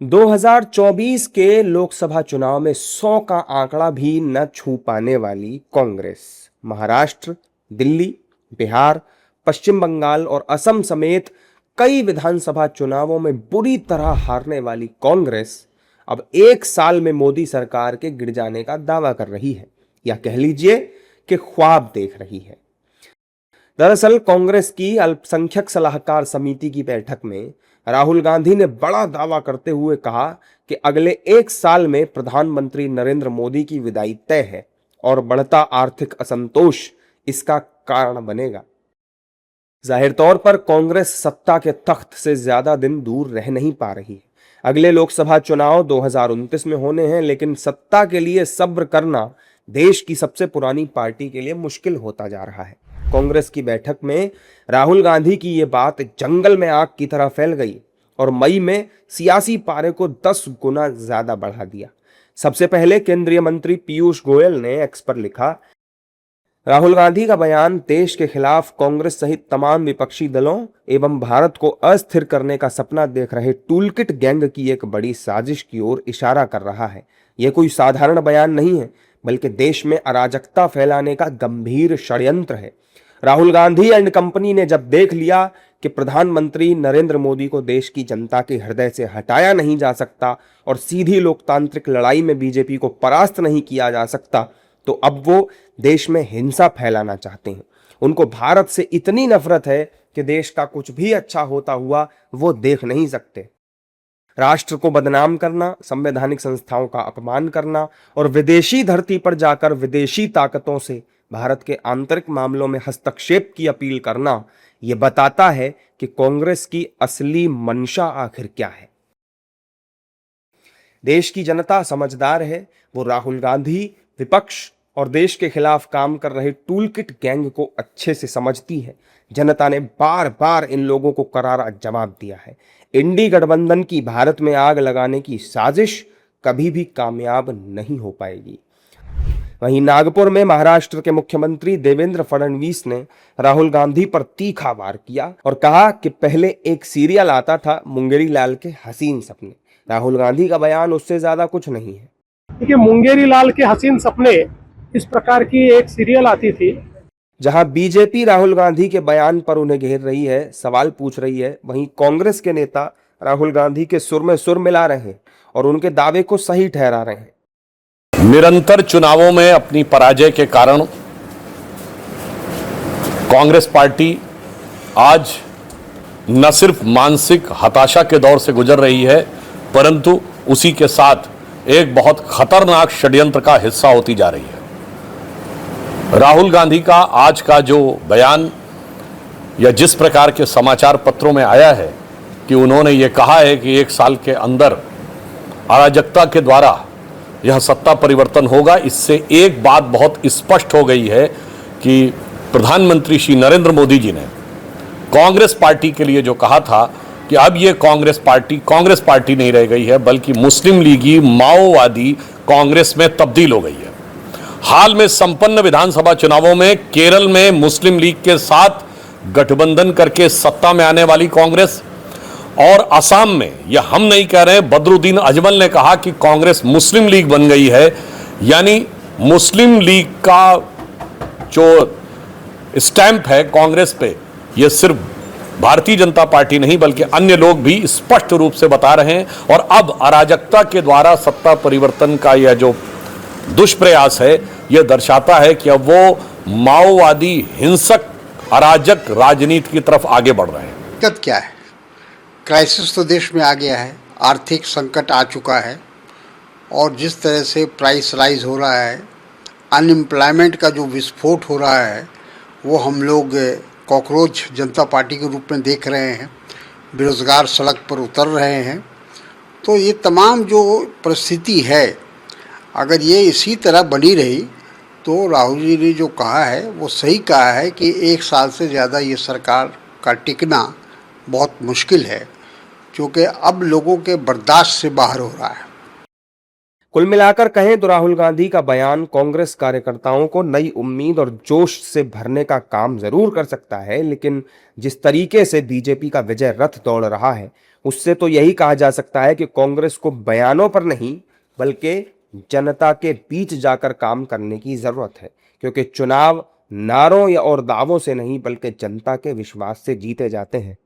2024 के लोकसभा चुनाव में 100 का आंकड़ा भी न छू पाने वाली कांग्रेस महाराष्ट्र, दिल्ली, बिहार, पश्चिम बंगाल और असम समेत कई विधानसभा चुनावों में बुरी तरह हारने वाली कांग्रेस अब एक साल में मोदी सरकार के गिर जाने का दावा कर रही है, या कह लीजिए कि ख्वाब देख रही है। दरअसल कांग्रेस की अल्पसंख्यक सलाहकार समिति की बैठक में राहुल गांधी ने बड़ा दावा करते हुए कहा कि अगले एक साल में प्रधानमंत्री नरेंद्र मोदी की विदाई तय है और बढ़ता आर्थिक असंतोष इसका कारण बनेगा। जाहिर तौर पर कांग्रेस सत्ता के तख्त से ज्यादा दिन दूर रह नहीं पा रही है। अगले लोकसभा चुनाव 2029 में होने हैं, लेकिन सत्ता के लिए सब्र करना देश की सबसे पुरानी पार्टी के लिए मुश्किल होता जा रहा है। कांग्रेस की बैठक में राहुल गांधी की ये बात जंगल में आग की तरह फैल गई और मई में सियासी पारे को 10 गुना ज्यादा बढ़ा दिया। सबसे पहले केंद्रीय मंत्री पीयूष गोयल ने एक्स पर लिखा, राहुल गांधी का बयान देश के खिलाफ कांग्रेस सहित तमाम विपक्षी दलों एवं भारत को अस्थिर करने का सपना देख रहे टूलकिट गैंग की एक बड़ी साजिश की ओर इशारा कर रहा है। यह कोई साधारण बयान नहीं है, बल्कि देश में अराजकता फैलाने का गंभीर षड्यंत्र है। राहुल गांधी एंड कंपनी ने जब देख लिया कि प्रधानमंत्री नरेंद्र मोदी को देश की जनता के हृदय से हटाया नहीं जा सकता और सीधी लोकतांत्रिक लड़ाई में बीजेपी को परास्त नहीं किया जा सकता, तो अब वो देश में हिंसा फैलाना चाहते हैं। उनको भारत से इतनी नफरत है कि देश का कुछ भी अच्छा होता हुआ वो देख नहीं सकते। राष्ट्र को बदनाम करना, संवैधानिक संस्थाओं का अपमान करना और विदेशी धरती पर जाकर विदेशी ताकतों से भारत के आंतरिक मामलों में हस्तक्षेप की अपील करना, यह बताता है कि कांग्रेस की असली मंशा आखिर क्या है। देश की जनता समझदार है। वो राहुल गांधी, विपक्ष और देश के खिलाफ काम कर रहे टूलकिट गैंग को अच्छे से समझती है। जनता ने बार बार इन लोगों को करारा जवाब दिया है। इंडी गठबंधन की भारत में आग लगाने की साजिश कभी भी कामयाब नहीं हो पाएगी। वहीं नागपुर में महाराष्ट्र के मुख्यमंत्री देवेंद्र फडणवीस ने राहुल गांधी पर तीखा वार किया और कहा कि पहले एक सीरियल आता था मुंगेरी लाल के हसीन सपने। राहुल गांधी का बयान उससे ज्यादा कुछ नहीं है। देखिए, मुंगेरी लाल के हसीन सपने इस प्रकार की एक सीरियल आती थी, जहां बीजेपी राहुल गांधी के बयान पर उन्हें घेर रही है, सवाल पूछ रही है, वहीं कांग्रेस के नेता राहुल गांधी के सुर में सुर मिला रहे हैं और उनके दावे को सही ठहरा रहे हैं। निरंतर चुनावों में अपनी पराजय के कारण कांग्रेस पार्टी आज न सिर्फ मानसिक हताशा के दौर से गुजर रही है, परंतु उसी के साथ एक बहुत खतरनाक षड्यंत्र का हिस्सा होती जा रही है। राहुल गांधी का आज का जो बयान या जिस प्रकार के समाचार पत्रों में आया है कि उन्होंने ये कहा है कि एक साल के अंदर अराजकता के द्वारा यह सत्ता परिवर्तन होगा, इससे एक बात बहुत स्पष्ट हो गई है कि प्रधानमंत्री श्री नरेंद्र मोदी जी ने कांग्रेस पार्टी के लिए जो कहा था कि अब ये कांग्रेस पार्टी नहीं रह गई है, बल्कि मुस्लिम लीगी माओवादी कांग्रेस में तब्दील हो गई है। हाल में संपन्न विधानसभा चुनावों में केरल में मुस्लिम लीग के साथ गठबंधन करके सत्ता में आने वाली कांग्रेस और असम में, यह हम नहीं कह रहे, बदरुद्दीन अजमल ने कहा कि कांग्रेस मुस्लिम लीग बन गई है। यानी मुस्लिम लीग का जो स्टैंप है कांग्रेस पे, यह सिर्फ भारतीय जनता पार्टी नहीं बल्कि अन्य लोग भी स्पष्ट रूप से बता रहे हैं। और अब अराजकता के द्वारा सत्ता परिवर्तन का यह जो दुष्प्रयास है, यह दर्शाता है कि अब वो माओवादी हिंसक अराजक राजनीति की तरफ आगे बढ़ रहे हैं। दिक्कत क्या है? क्राइसिस तो देश में आ गया है, आर्थिक संकट आ चुका है और जिस तरह से प्राइस राइज हो रहा है, अनएम्प्लॉयमेंट का जो विस्फोट हो रहा है, वो हम लोग कॉकरोच जनता पार्टी के रूप में देख रहे हैं। बेरोजगार सड़क पर उतर रहे हैं। तो ये तमाम जो परिस्थिति है, अगर ये इसी तरह बनी रही तो राहुल जी ने जो कहा है वो सही कहा है कि एक साल से ज़्यादा ये सरकार का टिकना बहुत मुश्किल है, क्योंकि अब लोगों के बर्दाश्त से बाहर हो रहा है। कुल मिलाकर कहें तो राहुल गांधी का बयान कांग्रेस कार्यकर्ताओं को नई उम्मीद और जोश से भरने का काम जरूर कर सकता है, लेकिन जिस तरीके से बीजेपी का विजय रथ दौड़ रहा है उससे तो यही कहा जा सकता है कि कांग्रेस को बयानों पर नहीं बल्कि जनता के बीच जाकर काम करने की जरूरत है, क्योंकि चुनाव नारों या और दावों से नहीं बल्कि जनता के विश्वास से जीते जाते हैं।